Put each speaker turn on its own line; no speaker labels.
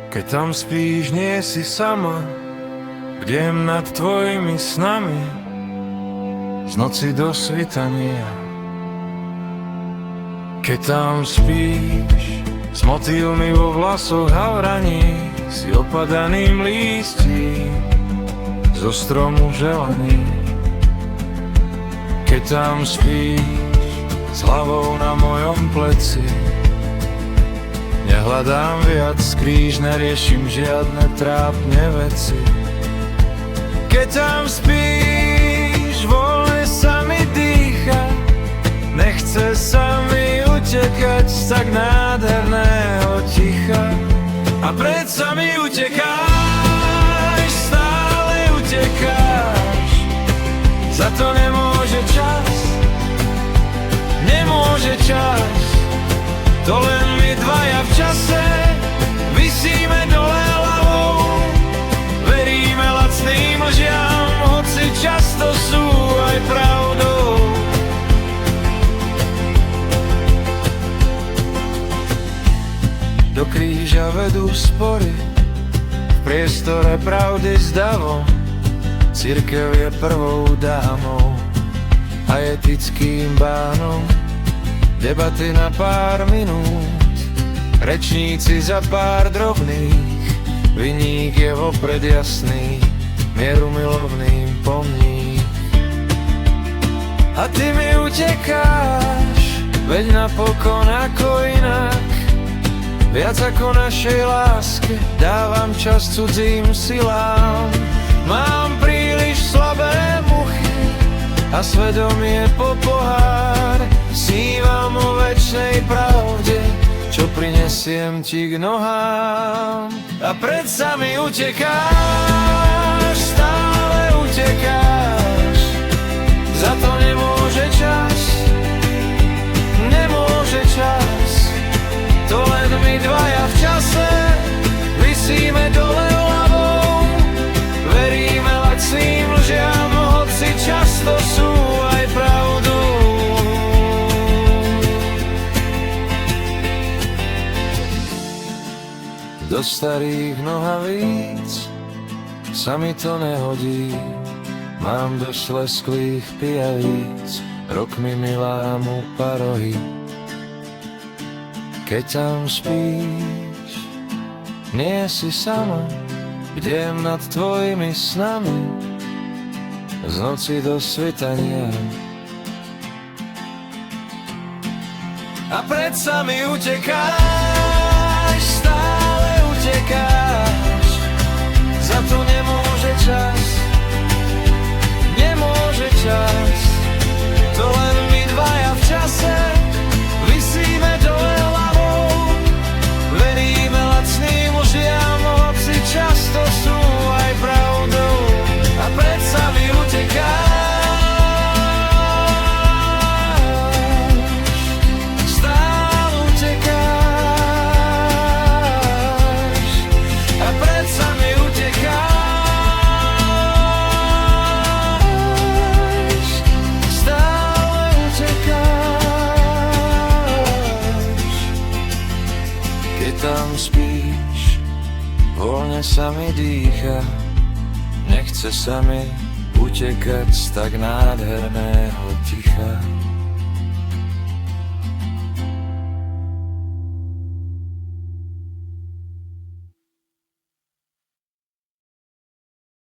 Keď tam spíš, nie si sama, bdiem nad tvojimi snami, z noci do svitania. Keď tam spíš, s motýlmi vo vlasoch havraní, si opadaným lístím zo stromu želaní. Keď tam spíš, s hlavou na mojom pleci, nehľadám viac kríž, neriešim žiadne trápne veci. Keď tam spíš, voľne sa mi dýcha, nechce sa mi utekať z tak nádherného ticha. A predsa mi utekáš, stále utekáš, za to nemôže čas, nemôže čas. To len my dvaja v čase visíme dole hlavou, veríme lacným lžiam, hoci často sú aj pravdou. Do kríža vedú spory, v priestore pravdy s davom. Cirkev je prvou dámou a etickým bánom. Debaty na pár minút, rečníci za pár drobných, viník je vopred jasný, mierumilovným pomník. A ty mi utekáš, veď napokon ako inak, viac ako našej láske dávam čas cudzím silám. Mám príliš slabé muchy a svedomie po pohár, snívam o večnej pravde, čo prinesiem ti k nohám. A predsa mi utekáš, stále utekáš, za to nemôže čas, nemôže čas. To len my dvaja v čase visíme dole hlavou, veríme lacným lžiam, hoci často sú aj pravdou. Do starých nohavíc sa mi to nehodí, mám dosť lesklých pijavíc, rokmi mi lámu parohy. Keď tam spíš, nie si sama, bdiem nad tvojimi snami, z noci do svitania. A predsa mi utekáš, stále utekáš, za to nemôže čas, nemôže čas. To len my dvaja v čase visíme dole hlavou, veríme lacným lžiam, hoci často sú aj pravdou. A predsa mi utekáš, stále utekáš. A predsa mi utekáš, stále utekáš. Keď tam spíš, voľne sa mi dýcha, nechce sa mi utekať z tak nádherného ticha.